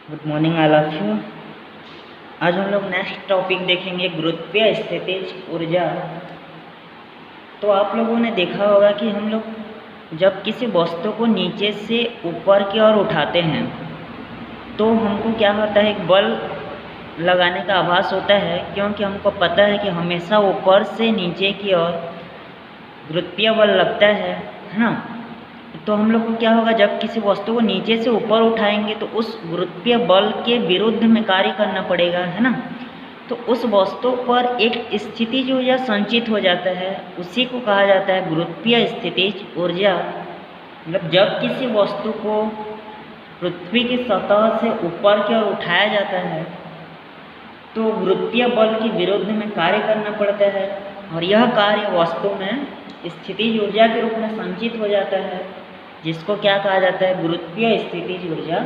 Good morning all of you. आज हम लोग नेक्स्ट टॉपिक देखेंगे गुरुत्वीय स्थितिज ऊर्जा। तो आप लोगों ने देखा होगा कि हम लोग जब किसी वस्तु को नीचे से ऊपर की ओर उठाते हैं तो हमको क्या होता है, एक बल लगाने का आभास होता है, क्योंकि हमको पता है कि हमेशा ऊपर से नीचे की ओर गुरुत्वीय बल लगता है ना। तो हम लोग को क्या होगा, जब किसी वस्तु को नीचे से ऊपर उठाएंगे तो उस गुरुत्वीय बल के विरुद्ध में कार्य करना पड़ेगा, है ना। तो उस वस्तु पर एक स्थितिज ऊर्जा संचित हो जाता है, उसी को कहा जाता है गुरुत्वीय स्थितिज ऊर्जा। मतलब जब किसी वस्तु को पृथ्वी की सतह से ऊपर की ओर उठाया जाता है तो गुरुत्वीय बल के विरुद्ध में कार्य करना पड़ता है, और यह कार्य वस्तु में स्थितिज ऊर्जा के रूप में संचित हो जाता है, जिसको क्या कहा जाता है, गुरुत्वीय स्थितिज ऊर्जा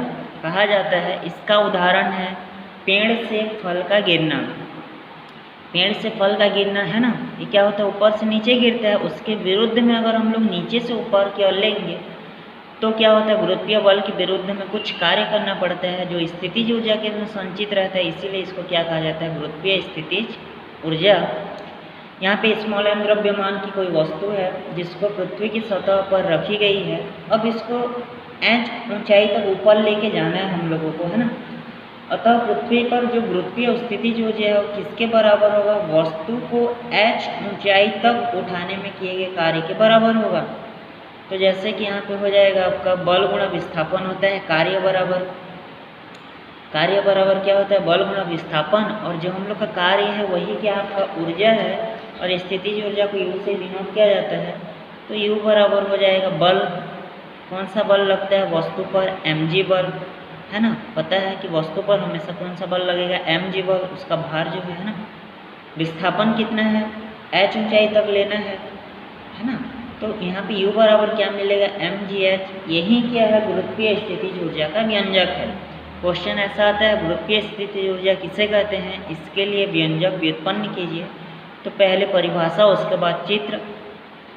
कहा जाता है। इसका उदाहरण है पेड़ से फल का गिरना। पेड़ से फल का गिरना है ना, ये क्या होता है, ऊपर से नीचे गिरता है। उसके विरुद्ध में अगर हम लोग नीचे से ऊपर की ओर लेंगे तो क्या होता है, गुरुत्वीय बल के विरुद्ध में कुछ कार्य करना पड़ता है जो स्थितिज ऊर्जा के अंदर संचित रहता है, इसीलिए इसको क्या कहा जाता है, गुरुत्वीय स्थितिज ऊर्जा। यहाँ पे स्मॉल एम द्रव्यमान की कोई वस्तु है जिसको पृथ्वी की सतह पर रखी गई है। अब इसको h ऊंचाई तक ऊपर लेके जाना है हम लोगों को, है ना। अतः पृथ्वी पर जो गुरुत्वीय स्थितिज ऊर्जा है वो किसके बराबर होगा, वस्तु को h ऊंचाई तक उठाने में किए गए कार्य के बराबर होगा। तो जैसे कि यहाँ पे हो जाएगा आपका बल गुणा विस्थापन होता है, कार्य बराबर क्या होता है, बल गुणा विस्थापन। और जो हम लोग का कार्य है वही क्या आपका ऊर्जा है, और स्थितिज ऊर्जा को U से डिनोट किया जाता है। तो U बराबर हो जाएगा बल, कौन सा बल लगता है वस्तु पर, mg बल, है ना। पता है कि वस्तु पर हमेशा कौन सा बल लगेगा, mg बल, उसका भार जो है ना। विस्थापन कितना है, h ऊंचाई तक लेना है ना। तो यहाँ पे U बराबर क्या मिलेगा, mgh। यही क्या है, गुरुत्वीय स्थितिज ऊर्जा का व्यंजक है। क्वेश्चन ऐसा आता है, गुरुत्वीय स्थितिज ऊर्जा किसे कहते हैं, इसके लिए व्यंजक व्युत्पन्न कीजिए। तो पहले परिभाषा, उसके बाद चित्र,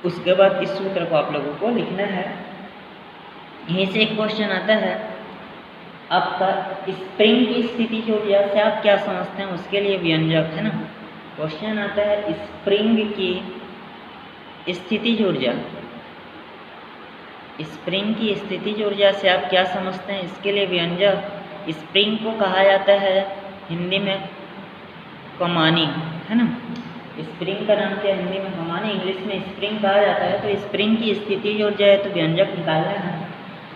उसके बाद इस सूत्र को आप लोगों को लिखना है। यहीं से एक क्वेश्चन आता है आपका, स्प्रिंग की स्थितिज ऊर्जा से आप क्या समझते हैं, उसके लिए व्यंजक, है ना। क्वेश्चन आता है स्प्रिंग की स्थितिज ऊर्जा, स्प्रिंग की स्थितिज ऊर्जा से आप क्या समझते हैं, इसके लिए व्यंजक। स्प्रिंग को कहा जाता है हिंदी में कमानी, है ना। स्प्रिंग का नाम क्या है, हिंदी में कमानी, इंग्लिश में स्प्रिंग कहा जाता है। तो स्प्रिंग की स्थितिज ऊर्जा है तो व्यंजक निकालना है।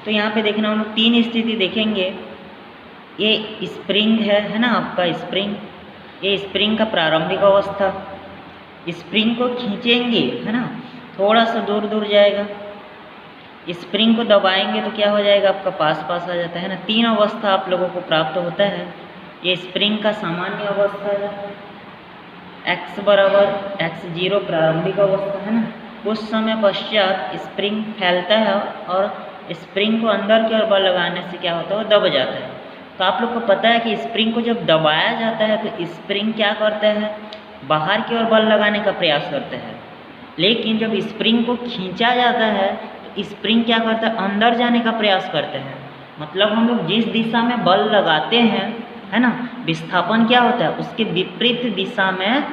तो यहाँ पे देखना, हम लोग तीन स्थिति देखेंगे। ये स्प्रिंग है ना आपका स्प्रिंग, ये स्प्रिंग का प्रारंभिक अवस्था। स्प्रिंग को खींचेंगे, है ना, थोड़ा सा दूर दूर जाएगा। स्प्रिंग को दबाएंगे तो क्या हो जाएगा, आपका पास पास आ जाता है ना। तीन अवस्था आप लोगों को प्राप्त होता है। ये स्प्रिंग का सामान्य अवस्था है, x बराबर x0 प्रारंभिक अवस्था, है ना। कुछ समय पश्चात स्प्रिंग फैलता है और स्प्रिंग को अंदर की ओर बल लगाने से क्या होता है, वो दब जाता है। तो आप लोग को पता है कि स्प्रिंग को जब दबाया जाता है तो स्प्रिंग क्या करता है, बाहर की ओर बल लगाने का प्रयास करता है। लेकिन जब स्प्रिंग को खींचा जाता है तो स्प्रिंग क्या करता है, अंदर जाने का प्रयास करता है। मतलब हम लोग जिस दिशा में बल लगाते हैं, है ना, विस्थापन क्या होता है, उसके विपरीत दिशा में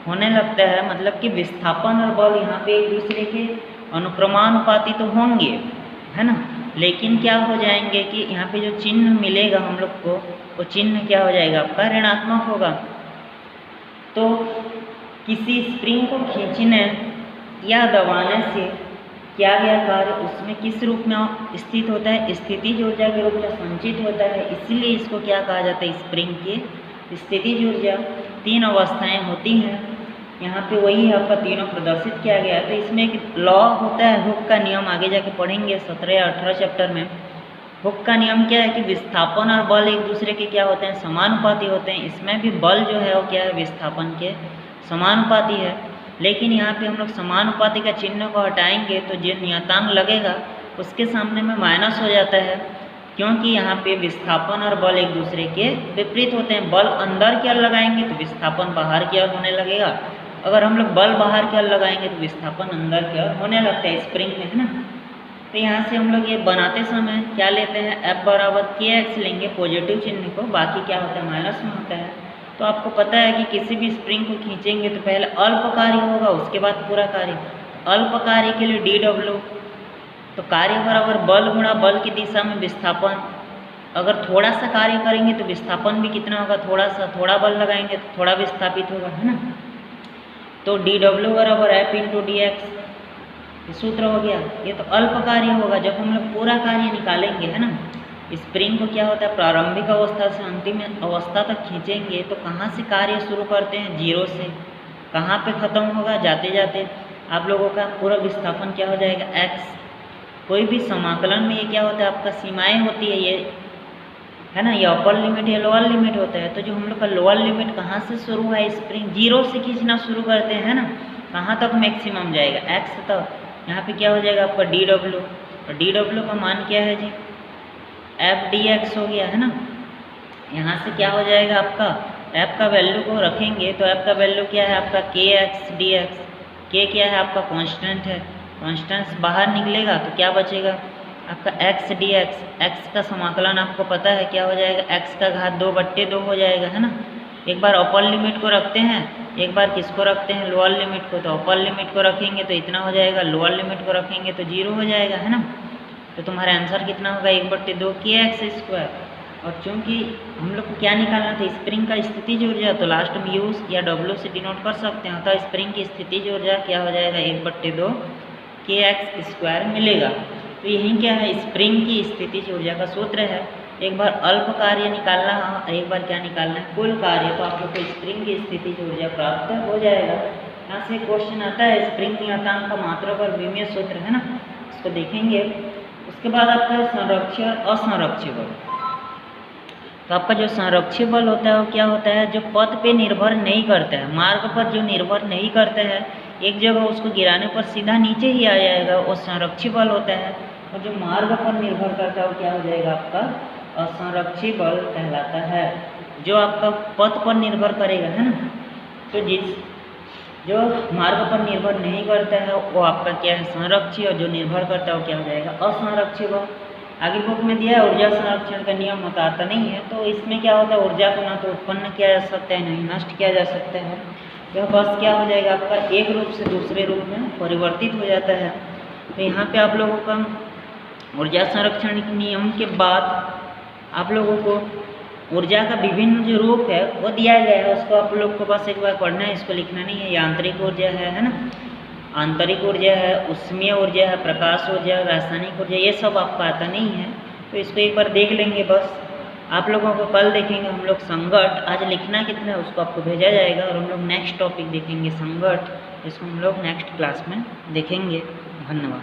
होने लगता है। मतलब कि विस्थापन और बल यहाँ पे एक दूसरे के अनुक्रमानुपाती तो होंगे, है ना, लेकिन क्या हो जाएंगे कि यहाँ पे जो चिन्ह मिलेगा हम लोग को, वो चिन्ह क्या हो जाएगा, आपका ऋणात्मक होगा। तो किसी स्प्रिंग को खींचने या दबाने से किया गया कार्य उसमें किस रूप में स्थित होता है, स्थितिज ऊर्जा के रूप में संचित होता है। इसीलिए इसको क्या कहा जाता है, स्प्रिंग की स्थितिज ऊर्जा। तीन अवस्थाएं होती हैं, यहाँ पे वही आपका तीनों प्रदर्शित किया गया है। तो इसमें एक लॉ होता है, हुक का नियम, आगे जाके पढ़ेंगे 17 या 18 चैप्टर में। हुक का नियम क्या है कि विस्थापन और बल एक दूसरे के क्या होते हैं, समानुपाती होते हैं। इसमें भी बल जो है वो क्या है, विस्थापन के समानुपाती है। लेकिन यहाँ पे हम लोग समानुपाती का चिन्ह को हटाएंगे तो जो नियतांक लगेगा उसके सामने में माइनस हो जाता है, क्योंकि यहाँ पे विस्थापन और बल एक दूसरे के विपरीत होते हैं। बल अंदर की ओर लगाएंगे तो विस्थापन बाहर की ओर होने लगेगा, अगर हम लोग बल बाहर की ओर लगाएंगे तो विस्थापन अंदर की ओर होने लगता है स्प्रिंग में, है ना। तो यहाँ से हम लोग ये बनाते समय क्या लेते हैं, F बराबर KX लेंगे पॉजिटिव चिन्ह को, बाकी क्या होता है माइनस में होता है। तो आपको पता है कि किसी भी स्प्रिंग को खींचेंगे तो पहले अल्प कार्य होगा, उसके बाद पूरा कार्य। अल्प कार्य के लिए DW, तो कार्य बराबर बल गुणा बल की दिशा में विस्थापन। अगर थोड़ा सा कार्य करेंगे तो विस्थापन भी कितना होगा, थोड़ा सा, थोड़ा बल लगाएंगे तो थोड़ा विस्थापित होगा, है ना। तो DW बराबर F इंटू DX, सूत्र हो गया। ये तो अल्प कार्य होगा। जब हम लोग पूरा कार्य निकालेंगे, है ना, स्प्रिंग को क्या होता है प्रारंभिक अवस्था से अंतिम अवस्था तक खींचेंगे तो कहाँ से कार्य शुरू करते हैं, 0 से। कहाँ पे ख़त्म होगा, जाते जाते आप लोगों का पूरा विस्थापन क्या हो जाएगा, x। कोई भी समाकलन में ये क्या होता है, आपका सीमाएं होती है, ये है ना, ये अपर लिमिट या लोअर लिमिट होता है। तो जो हम लोग का लोअर लिमिट कहाँ से शुरू है, स्प्रिंग 0 से खींचना शुरू करते हैं, है ना, कहाँ तक मैक्सिमम जाएगा, x तक। यहाँ पे क्या हो जाएगा आपका DW, और DW का मान क्या है जी, F dx हो गया, है ना। यहाँ से क्या हो जाएगा आपका, F का वैल्यू को रखेंगे तो F का वैल्यू क्या है आपका KX dx। K क्या है आपका कांस्टेंट है, कांस्टेंट बाहर निकलेगा तो क्या बचेगा आपका x dx। x का समाकलन आपको पता है क्या हो जाएगा, x का घात 2/2 हो जाएगा, है ना। एक बार अपर लिमिट को रखते हैं, एक बार किसको रखते हैं, लोअर लिमिट को। तो अपर लिमिट को रखेंगे तो इतना हो जाएगा, लोअर लिमिट को रखेंगे तो 0 हो जाएगा, है ना। तो तुम्हारा आंसर कितना होगा, 1/2 KX²। और चूंकि हम लोग को क्या निकालना था, स्प्रिंग का स्थितिज ऊर्जा, तो लास्ट में U या W से डिनोट कर सकते हैं। तो स्प्रिंग की स्थितिज ऊर्जा क्या हो जाएगा, 1/2 KX² मिलेगा। तो यही क्या है, स्प्रिंग की स्थितिज ऊर्जा का सूत्र है। एक बार अल्प कार्य निकालना है, एक बार क्या निकालना है, कुल कार्य। तो आप लोग को स्प्रिंग की स्थितिज ऊर्जा प्राप्त हो जाएगा। यहाँ से क्वेश्चन आता है स्प्रिंग नियतांक का मात्रा पर विमीय सूत्र, है ना, इसको देखेंगे। उसके बाद आपका संरक्षण असंरक्षित बल। तो आपका जो संरक्षित बल होता है वो क्या होता है, जो पथ पे निर्भर नहीं करता है, मार्ग पर जो निर्भर नहीं करता है, एक जगह उसको गिराने पर सीधा नीचे ही आ जाएगा, वो संरक्षित बल होता है। और जो मार्ग पर निर्भर करता है वो क्या हो जाएगा आपका असंरक्षित बल कहलाता है। जो आपका पथ पर निर्भर करेगा, है ना, तो जो मार्ग पर निर्भर नहीं करता है वो आपका क्या है संरक्षित, और जो निर्भर करता है वो क्या हो जाएगा असंरक्षित बल। आगे बुक में दिया है ऊर्जा संरक्षण का नियम बताता नहीं है। तो इसमें क्या होता है, ऊर्जा को ना तो उत्पन्न किया जा सकता है, नहीं नष्ट किया जा सकता है। यह बस क्या हो जाएगा आपका एक रूप से दूसरे रूप में परिवर्तित हो जाता है। तो यहाँ पे आप लोगों का ऊर्जा संरक्षण के नियम के बाद आप लोगों को ऊर्जा का विभिन्न जो रूप है वो दिया गया है, उसको आप लोग को बस एक बार पढ़ना है, इसको लिखना नहीं है। यांत्रिक ऊर्जा है ना, आंतरिक ऊर्जा है, उष्मीय ऊर्जा है, प्रकाश ऊर्जा, रासायनिक ऊर्जा, ये सब आपको आता नहीं है। तो इसको एक बार देख लेंगे बस। आप लोगों को कल देखेंगे हम लोग संघट। आज लिखना कितना है उसको आपको भेजा जाएगा, और हम लोग नेक्स्ट टॉपिक देखेंगे संघट, इसको हम लोग नेक्स्ट क्लास में देखेंगे। धन्यवाद।